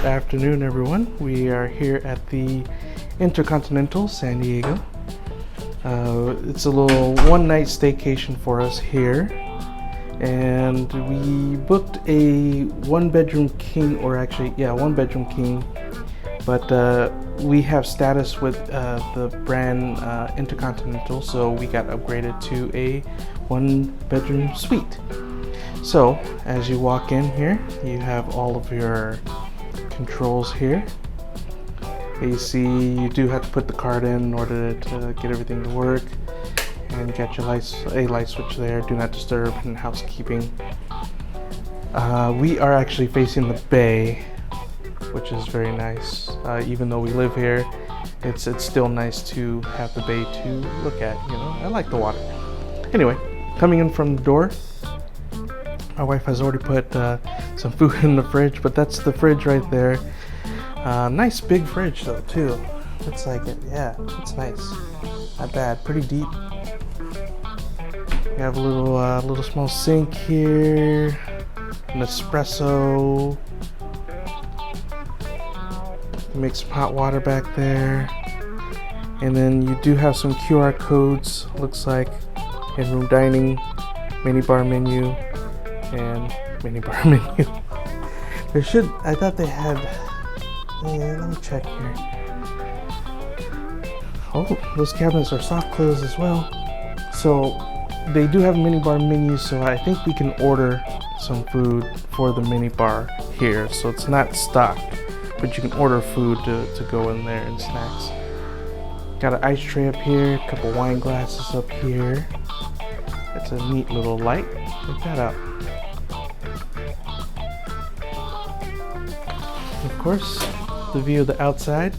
afternoon, everyone. We are here at the InterContinential San Diego. It's a little one-night staycation for us here, and we booked a one-bedroom king, or actually, yeah, one-bedroom king. But we have status with the brand InterContinential, so we got upgraded to a one-bedroom suite. So as you walk in here, you have all of your controls here. AC, you do have to put the card in order to get everything to work, and you got your light switch there, do not disturb, and housekeeping. We are actually facing the bay, which is very nice. Even though we live here, it's still nice to have the bay to look at. You know, I like the water. Anyway, coming in from the door, my wife has already put some food in the fridge, but that's the fridge right there. Nice big fridge though too. Looks like it. Yeah, it's nice. Not bad. Pretty deep. We have a little small sink here, an espresso. Make some hot water back there, and then you do have some QR codes. Looks like in-room dining, minibar menu, and minibar menu. I thought they had. Yeah, let me check here. Oh, those cabinets are soft close as well. So they do have a minibar menu. So I think we can order some food for the minibar here. So it's not stocked, but you can order food to go in there and snacks. Got an ice tray up here, a couple wine glasses up here. It's a neat little light. Check that out. Of course, the view of the outside.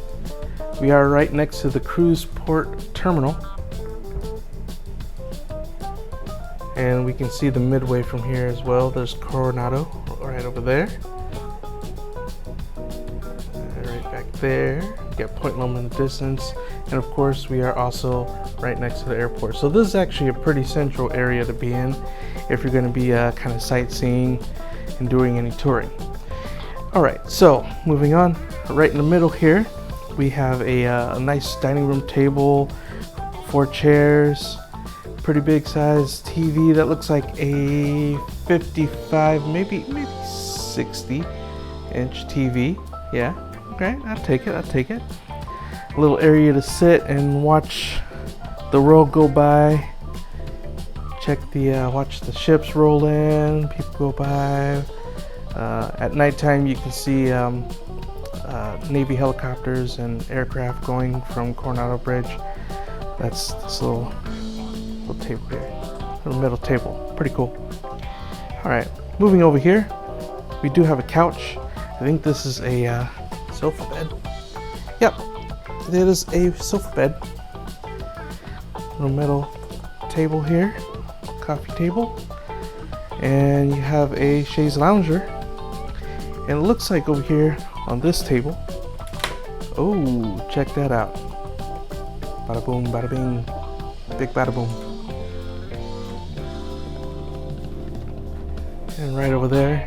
We are right next to the cruise port terminal. And we can see the Midway from here as well. There's Coronado right over there. There, you got Point Loma in the distance, and of course we are also right next to the airport. So this is actually a pretty central area to be in if you're going to be kind of sightseeing and doing any touring. All right, so moving on, right in the middle here we have a nice dining room table, 4 chairs, pretty big size TV that looks like a 55, maybe 60 inch TV. Yeah. Okay, I'll take it. A little area to sit and watch the world go by. Watch the ships roll in, people go by. At nighttime, you can see Navy helicopters and aircraft going from Coronado Bridge. That's this little table here, little metal table, pretty cool. All right, moving over here, we do have a couch. I think this is a sofa bed. Yep, it is a sofa bed. Little metal table here, coffee table, and you have a chaise lounger. And it looks like over here on this table, oh, check that out. Bada boom, bada bing, big bada boom. And right over there,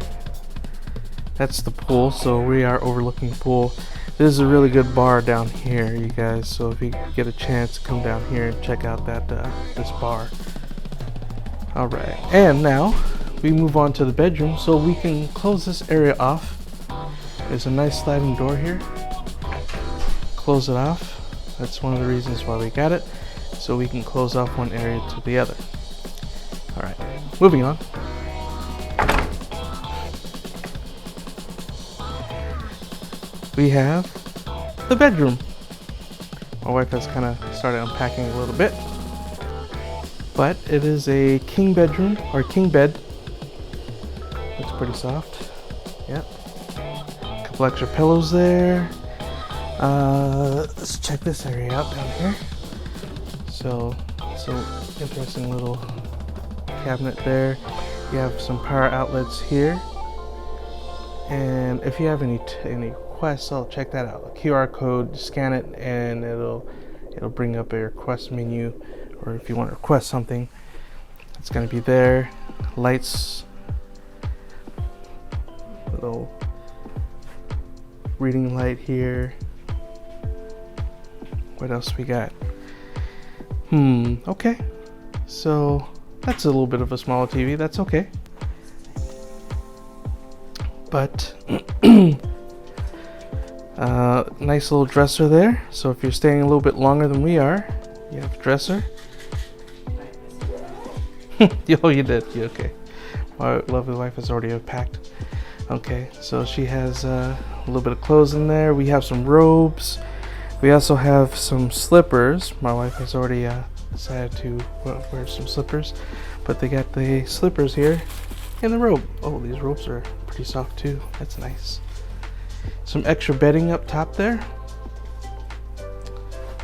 that's the pool, so we are overlooking the pool. This is a really good bar down here, you guys, so if you get a chance, come down here and check out that this bar. Alright, and now we move on to the bedroom, so we can close this area off. There's a nice sliding door here. Close it off. That's one of the reasons why we got it, so we can close off one area to the other. Alright, moving on. We have the bedroom. My wife has kind of started unpacking a little bit, but it is a king bedroom, or king bed. Looks pretty soft. Yep. A couple extra pillows there. Let's check this area out down here. So interesting little cabinet there. You have some power outlets here, and if you have any requests, I'll check that out. A QR code, scan it, and it'll bring up a request menu, or if you want to request something, it's going to be there. Lights, little reading light here. What else we got? Okay. So that's a little bit of a smaller TV. That's okay. But nice little dresser there. So if you're staying a little bit longer than we are, you have a dresser. Oh, you did. You okay? My lovely wife has already packed. Okay, so she has a little bit of clothes in there. We have some robes. We also have some slippers. My wife has already decided to wear some slippers, but they got the slippers here and the robe. Oh, these robes are pretty soft too. That's nice. Some extra bedding up top there.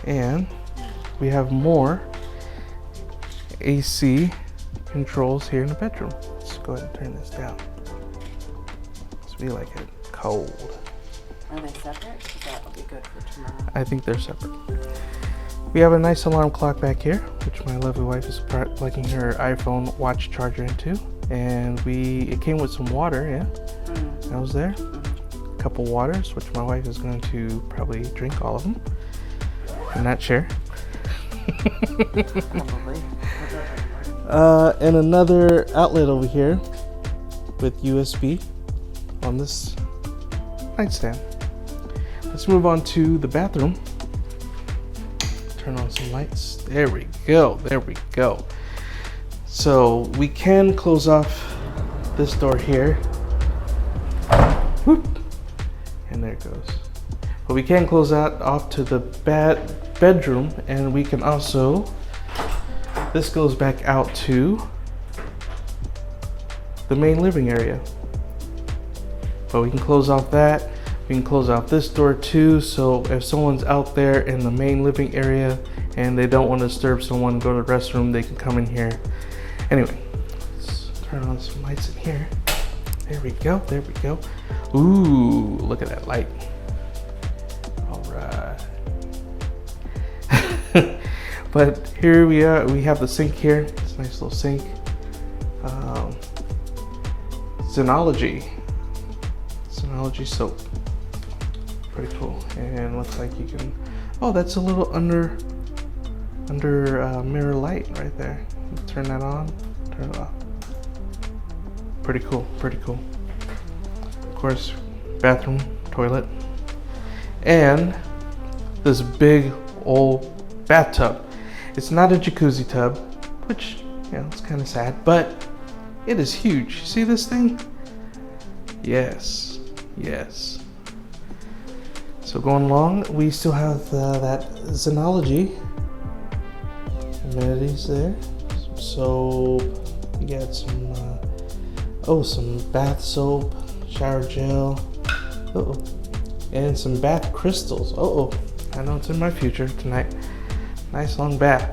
And we have more AC controls here in the bedroom. Let's go ahead and turn this down. We like it cold. Are they separate? That'll be good for tomorrow. I think they're separate. We have a nice alarm clock back here, which my lovely wife is plugging her iPhone watch charger into. And it came with some water, yeah. That was there. A couple waters, which my wife is going to probably drink all of them and not share. Probably. And another outlet over here with USB on this nightstand. Let's move on to the bathroom. Turn on some lights. There we go. There we go. So we can close off this door here. Whoop. And there it goes. But we can close that off to the bedroom, and we can also, this goes back out to the main living area. But we can close off that. We can close off this door too. So if someone's out there in the main living area and they don't want to disturb someone, go to the restroom, they can come in here. Anyway, let's turn on some lights in here. There we go. There we go. Ooh, look at that light. All right. But here we are. We have the sink here. It's a nice little sink. Synology soap. Pretty cool. And looks like you can, oh, that's a little under mirror light right there. Turn that on, turn it off. Pretty cool, pretty cool. Of course, bathroom, toilet, and this big old bathtub. It's not a jacuzzi tub, which, you know, it's kind of sad, but it is huge. See this thing? Yes, yes. So going along, we still have that Synology amenities there. Some soap. We got some, some bath soap, shower gel. And some bath crystals. I know it's in my future tonight. Nice long bath.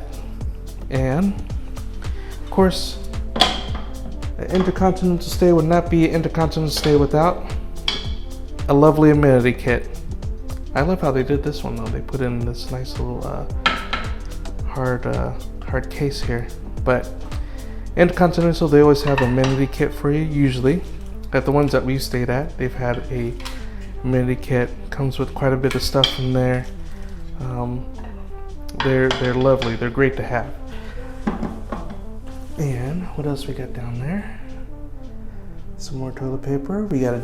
And of course, an InterContinential stay would not be an InterContinential stay without a lovely amenity kit. I love how they did this one though. They put in this nice little hard case here. But InterContinential, they always have an amenity kit for you. Usually, at the ones that we've stayed at, they've had a amenity kit. Comes with quite a bit of stuff in there. They're lovely. They're great to have. And what else we got down there? Some more toilet paper. We got a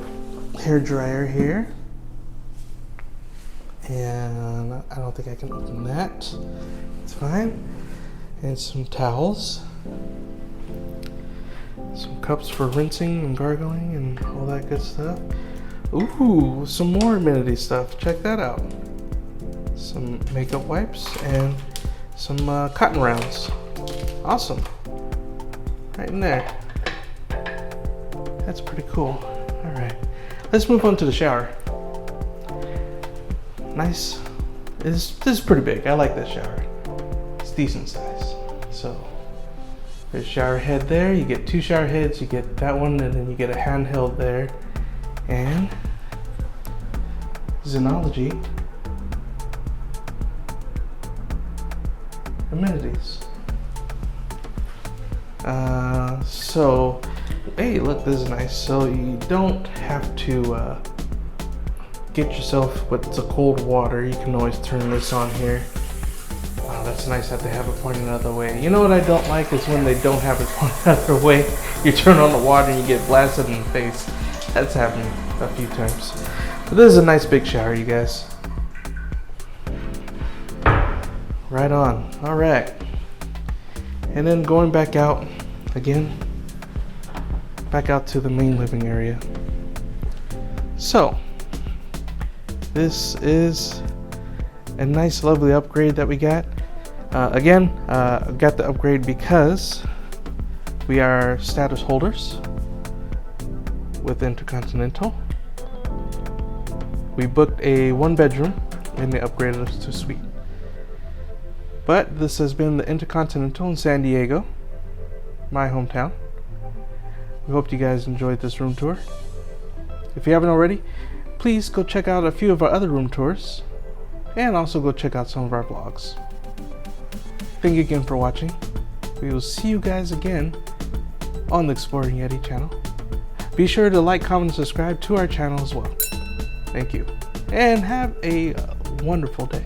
hair dryer here. And I don't think I can open that. It's fine. And some towels. Some cups for rinsing and gargling and all that good stuff. Ooh, some more amenity stuff. Check that out. Some makeup wipes and some cotton rounds. Awesome. Right in there. That's pretty cool. All right. Let's move on to the shower. Nice. This is pretty big. I like this shower. It's decent size. So there's shower head there. You get two shower heads. You get that one, and then you get a handheld there. And Synology amenities. So, hey, look, this is nice. So you don't have to get yourself what's a cold water, you can always turn this on here. Wow, that's nice that they have it pointing the other way. You know what I don't like is when they don't have it pointing the other way. You turn on the water and you get blasted in the face. That's happened a few times. But this is a nice big shower, you guys. Right on. All right. And then going back out again, back out to the main living area. So this is a nice lovely upgrade that we got. Again, got the upgrade because we are status holders with InterContinental. We booked a 1-bedroom and they upgraded us to suite. But this has been the InterContinential in San Diego, my hometown. We hope you guys enjoyed this room tour. If you haven't already, please go check out a few of our other room tours and also go check out some of our vlogs. Thank you again for watching. We will see you guys again on the Exploring Yeti channel. Be sure to like, comment, and subscribe to our channel as well. Thank you, and have a wonderful day.